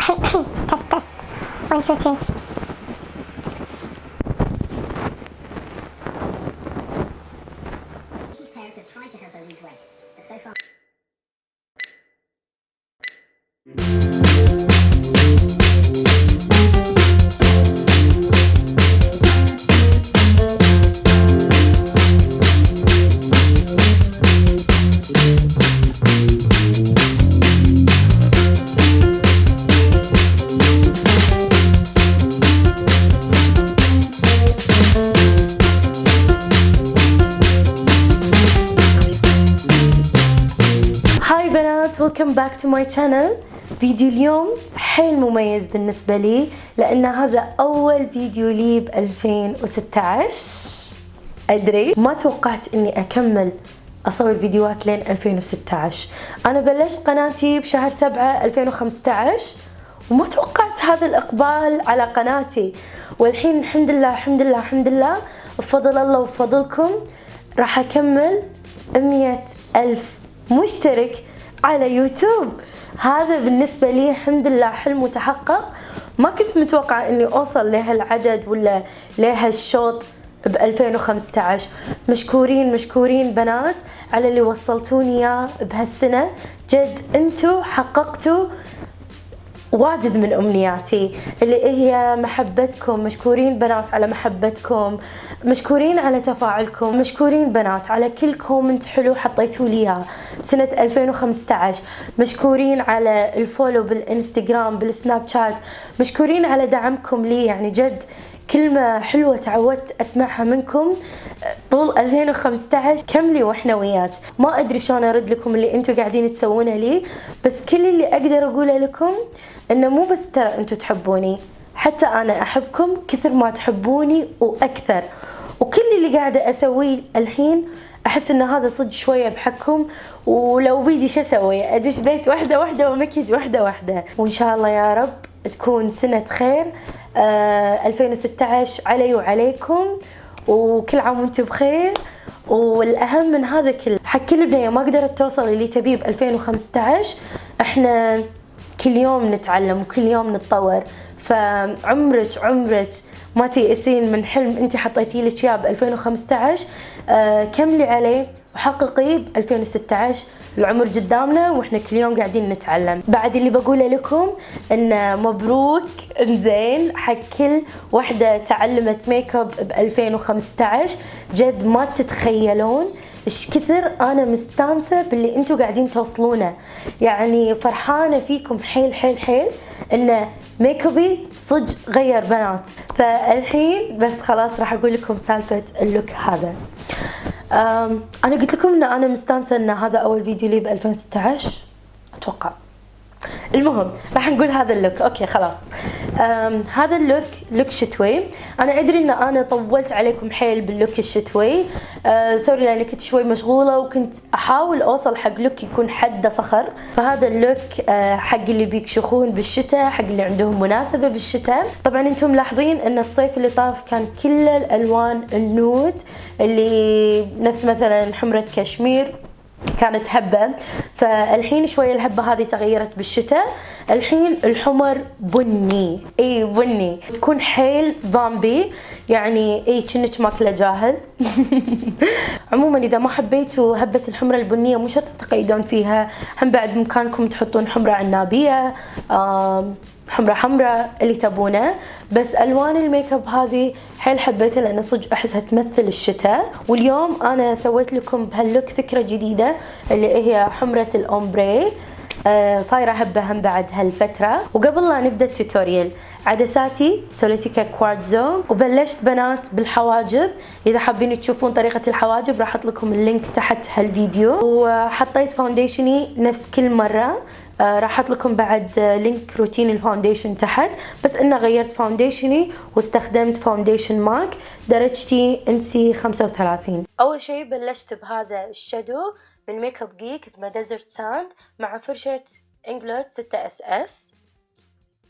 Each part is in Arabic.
Test, test. 1, 2, 3. His parents have tried to help her lose weight, but so far. هاي بنات، ويلكم باك تو ماي channel. فيديو اليوم حيل مميز بالنسبة لي لأن هذا أول فيديو لي ب 2016. أدري ما توقعت إني أكمل أصور فيديوهات لين 2016. أنا بلشت قناتي بشهر 7 2015 وما توقعت هذا الإقبال على قناتي، والحين الحمد لله الحمد لله الحمد لله بفضل الله وبفضلكم راح أكمل 100,000 مشترك على يوتيوب. هذا بالنسبة لي الحمد لله حلم متحقق. ما كنت متوقعة اني اوصل لهالعدد ولا لهالشوط ب 2015. مشكورين مشكورين بنات على اللي وصلتوني اياه بهالسنة. جد انتو حققتوا واجد من امنياتي اللي هي محبتكم. مشكورين بنات على محبتكم، مشكورين على تفاعلكم، مشكورين بنات على كل كومنت حلو حطيتوا لي اياه بسنة 2015. مشكورين على الفولو بالانستغرام بالسناب شات، مشكورين على دعمكم لي. يعني جد كلمة حلوة تعودت اسمعها منكم طول 2015. كملي واحنا وياك. ما ادري شلون ارد لكم اللي انتم قاعدين تسوونه لي، بس كل اللي اقدر اقوله لكم انه مو بس ترى انتم تحبوني، حتى انا احبكم كثر ما تحبوني واكثر. وكل اللي قاعده اسويه الحين احس ان هذا صدق شويه بحقكم. ولو بيدي شو اسوي؟ ادش بيت واحده واحده ومكيج واحده واحده. وان شاء الله يا رب تكون سنه خير 2016 علي وعليكم، وكل عام وانتم بخير. والاهم من هذا كله حق كل بنيه ما قدرت توصل اللي تبيه ب 2015، احنا كل يوم نتعلم وكل يوم نتطور. فعمرك ما تيأسين من حلم انت حطيتي لك اياه ب 2015. كملي عليه وحققيه ب 2016. العمر قدامنا واحنا كل يوم قاعدين نتعلم. بعد اللي بقوله لكم ان مبروك انزين حق كل وحده تعلمت ميك اب ب 2015. جد ما تتخيلون ايش كثر انا مستانسه باللي انتم قاعدين توصلونه. يعني فرحانه فيكم حيل حيل حيل ان ميك ابي صدق غير بنات. فالحين بس خلاص راح اقول لكم سالفه اللوك هذا. انا قلت لكم ان انا مستانسه ان هذا اول فيديو لي ب 2016 اتوقع. المهم راح نقول هذا اللوك. اوكي خلاص. هذا اللوك لوك شتوي. انا ادري ان انا طولت عليكم حيل باللوك الشتوي. سوري لاني كنت شوي مشغوله وكنت احاول اوصل حق لوك يكون حده صخر. فهذا اللوك حق اللي بيكشخون بالشتاء، حق اللي عندهم مناسبه بالشتاء. طبعا انتم ملاحظين ان الصيف اللي طاف كان كل الالوان النود اللي نفس مثلا حمره كشمير كانت هبة. فالحين شوية الهبة هذه تغيرت بالشتاء. الحين الحمر بني، اي بني، تكون حيل فامبي، يعني اي كأنك ماكله جاهز. عموما اذا ما حبيتوا هبة الحمرة البنية مو شرط تقيدون فيها، هم بعد بامكانكم تحطون حمرة عنابية، حمرة حمرة اللي تبونه. بس الوان الميك اب هذه حيل حبيتها لان صدق احسها تمثل الشتاء. واليوم انا سويت لكم بهاللوك فكره جديده اللي هي حمره الاومبري. صايره هبه هم بعد هالفتره. وقبل لا نبدا التوتوريال، عدساتي سوليتيكا كوارتزو. وبلشت بنات بالحواجب. اذا حابين تشوفون طريقه الحواجب راح احط لكم اللينك تحت هالفيديو. وحطيت فاونديشني نفس كل مره. راح احط لكم بعد لينك روتين الفاونديشن تحت، بس انه غيرت فاونديشني واستخدمت فاونديشن ماك درجتي انسي 35. اول شيء بلشت بهذا الشادو من ميك اب جيك اسمه ديزرت ساند مع فرشة انجلوت 6 اس اس.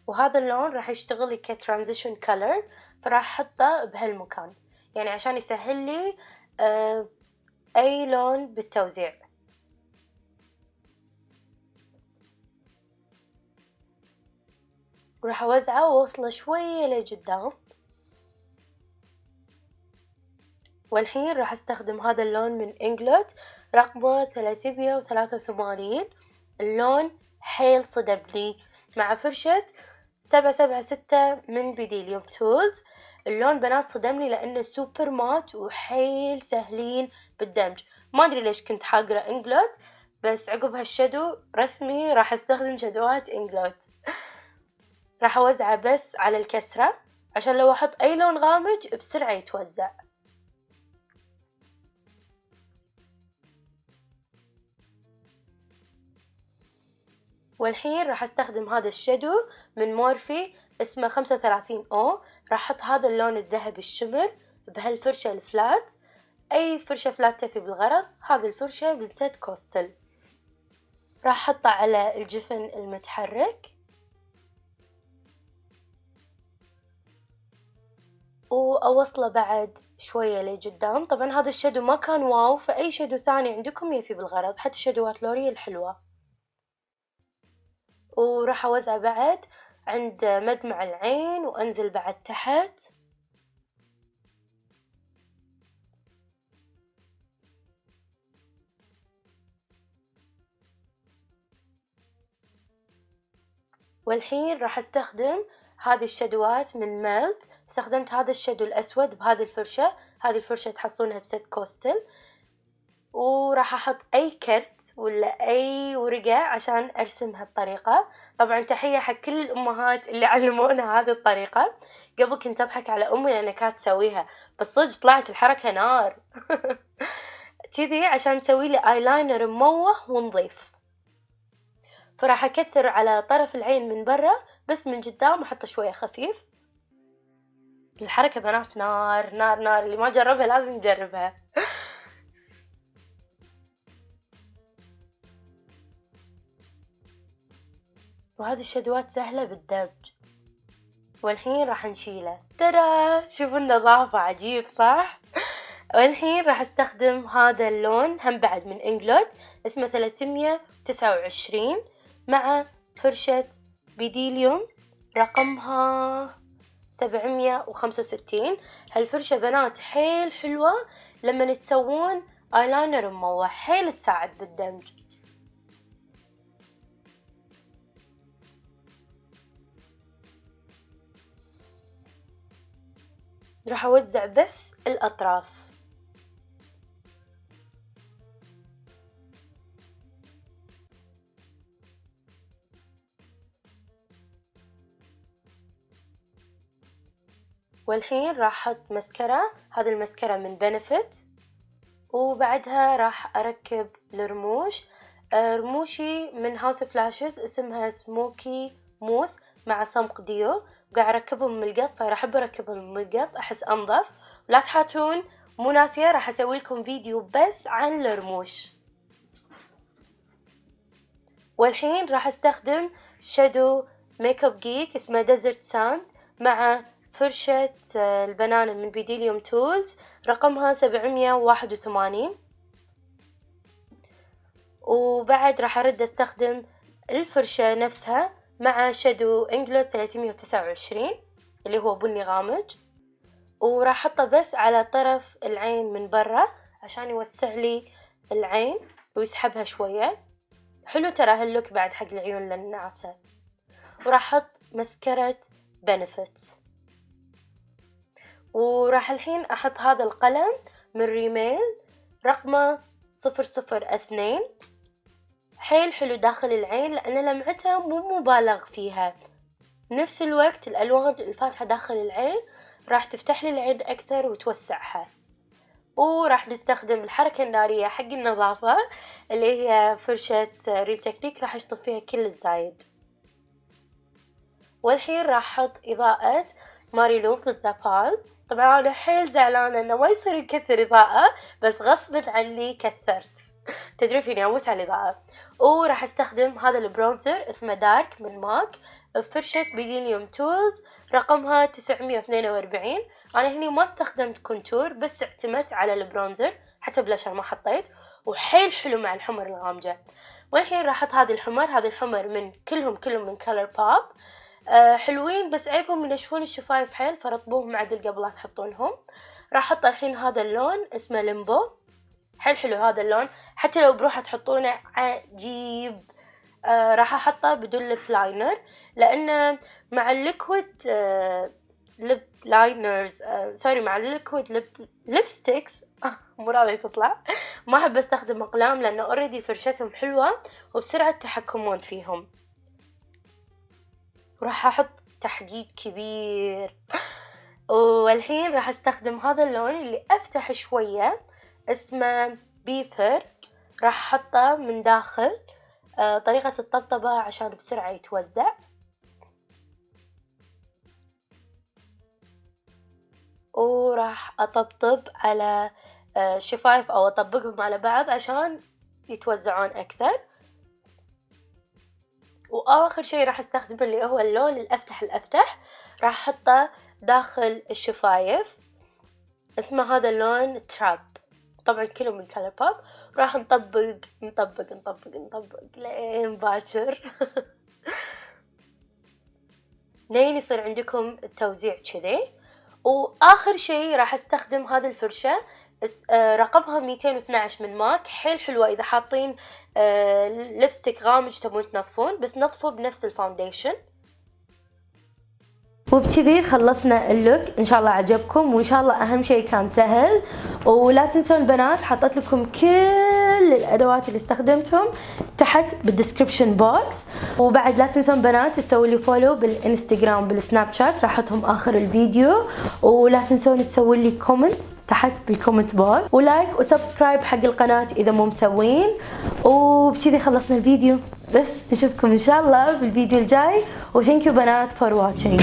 وهذا اللون راح يشتغل لي كترانزيشن كلر، فراح احطه بهالمكان يعني عشان يسهل لي اي لون بالتوزيع. وراح اوزعه واوصله شوية لقدام. والحين راح استخدم هذا اللون من انجلوت رقمه 383. اللون حيل صدم لي مع فرشة 776 من بديليوم تولز. اللون بنات صدم لي لانه سوبر مات وحيل سهلين بالدمج. ما ادري ليش كنت حاقرة انجلوت، بس عقب هالشادو رسمي راح استخدم شادوات انجلوت. راح اوزعه بس على الكسرة عشان لو احط اي لون غامج بسرعة يتوزع. والحين راح استخدم هذا الشادو من مورفي اسمه 35 او. راح احط هذا اللون الذهبي الشمر بهالفرشة الفلات، اي فرشة فلات تفي بالغرض. هذه الفرشة بالست كوستل. راح احطه على الجفن المتحرك واوصله بعد شوية لقدام. طبعا هذا الشادو ما كان واو، فاي شادو ثاني عندكم يفي بالغرض، حتى شادوات لوري الحلوة. وراح اوزع بعد عند مدمع العين وانزل بعد تحت. والحين راح استخدم هذه الشادوات من ميلت. استخدمت هذا الشادو الاسود بهذه الفرشة. هذه الفرشة تحصلونها بست كوستل. وراح احط اي كرت ولا اي ورقة عشان ارسم هالطريقة. طبعا تحية حق كل الامهات اللي علمونا هذه الطريقة. قبل كنت اضحك على امي لانها كانت تسويها، بس صدق طلعت الحركة نار. كذي عشان نسوي لي ايلاينر مموه ونظيف. فراح اكثر على طرف العين من برا، بس من قدام احط شوية خفيف. الحركة بنات نار نار نار، اللي ما جربها لازم يجربها. وهذه الشادوات سهلة بالدمج. والحين راح نشيله. ترى شوفوا النظافة عجيب صح؟ والحين راح استخدم هذا اللون هم بعد من انجلوت اسمه 329 مع فرشة بديليوم رقمها 765. هالفرشة بنات حيل حلوة لما تسوون ايلاينر مموه، حيل تساعد بالدمج. راح اوزع بس الاطراف. والحين راح احط مسكرة. هذه المسكرة من بنفيت. وبعدها راح اركب الرموش. رموشي من هاوس فلاشز اسمها سموكي موث مع صمغ ديو. قاعد اركبهم من القط، فراح احب اركبهم من القط احس انظف. لا تحاتون مو ناسية، راح اسوي لكم فيديو بس عن الرموش. والحين راح استخدم شادو ميك اب جيك اسمه ديزرت ساند مع فرشة البنانة من بديليوم تولز رقمها 781. وبعد راح ارد استخدم الفرشة نفسها مع شادو انجلوت 329 اللي هو بني غامج. وراح احطه بس على طرف العين من برا عشان يوسع لي العين ويسحبها شوية. حلو ترى هاللوك بعد حق العيون الناعسة. وراح احط مسكرة بنفيت. وراح الحين احط هذا القلم من ريميل رقمه 002. حيل حلو داخل العين لان لمعته مو مبالغ فيها. نفس الوقت الالوان الفاتحة داخل العين راح تفتح لي العين اكثر وتوسعها. وراح نستخدم الحركة النارية حق النظافة اللي هي فرشة ريل تكنيك، راح اشطف فيها كل الزايد. والحين راح احط اضاءة ماريلو بالزابال. طبعا انا حيل زعلانة انه ما يصير يكثر اضاءة، بس غصبا عني كثرت. تدري فيني اموت على الاضاءة. وراح استخدم هذا البرونزر اسمه دارك من ماك بفرشة بديليوم تولز رقمها 942. انا هني ما استخدمت كونتور، بس اعتمدت على البرونزر، حتى بلاشر ما حطيت. وحيل حلو مع الحمر الغامجة. والحين راح احط هذا الحمر من كلهم من كولر بوب. حلوين بس عيبهم ينشفون الشفايف حيل، فرطبوهم عدل قبل لا تحطونهم. راح احط الحين هذا اللون اسمه ليمبو، حلو هذا اللون، حتى لو بروحه تحطونه عجيب. راح احطه بدون ليب لاينر، لان مع الليكويد ليب لاينرز سوري مع الليكويد ليبستيكس مو راضية تطلع، ما احب استخدم اقلام لانه اوريدي فرشتهم حلوة وبسرعة تحكمون فيهم. وراح احط تحديد كبير. والحين راح استخدم هذا اللون اللي افتح شوية اسمه بيبر، راح احطه من داخل طريقة الطبطبة عشان بسرعة يتوزع. وراح اطبطب على شفايف او اطبقهم على بعض عشان يتوزعون اكثر. واخر شيء راح استخدم اللي هو اللون الافتح، راح احطه داخل الشفايف، اسمه هذا اللون تراب، طبعا كله من كولر بوب. راح نطبق لين باكر لين يصير عندكم التوزيع كذي. واخر شيء راح استخدم هذا الفرشة رقمها 212 من ماك، حيل حلوة اذا حاطين لبستيك غامج تبون تنظفون، بس نظفوا بنفس الفاونديشن. وبكذي خلصنا اللوك، ان شاء الله عجبكم، وان شاء الله اهم شيء كان سهل. ولا تنسون بنات، حطيت لكم كل الادوات اللي استخدمتهم تحت بالديسكربشن بوكس. وبعد لا تنسون بنات تسوي لي فولو بالانستغرام بالسناب شات، راح احطهم اخر الفيديو. ولا تنسون تسوي لي كومنت تحت بالكومنت بوكس، ولايك وسبسكرايب حق القناة اذا مو مسوين. وبكذي خلصنا الفيديو، بس نشوفكم ان شاء الله بالفيديو الجاي. وثانك يو بنات فور واتشينج.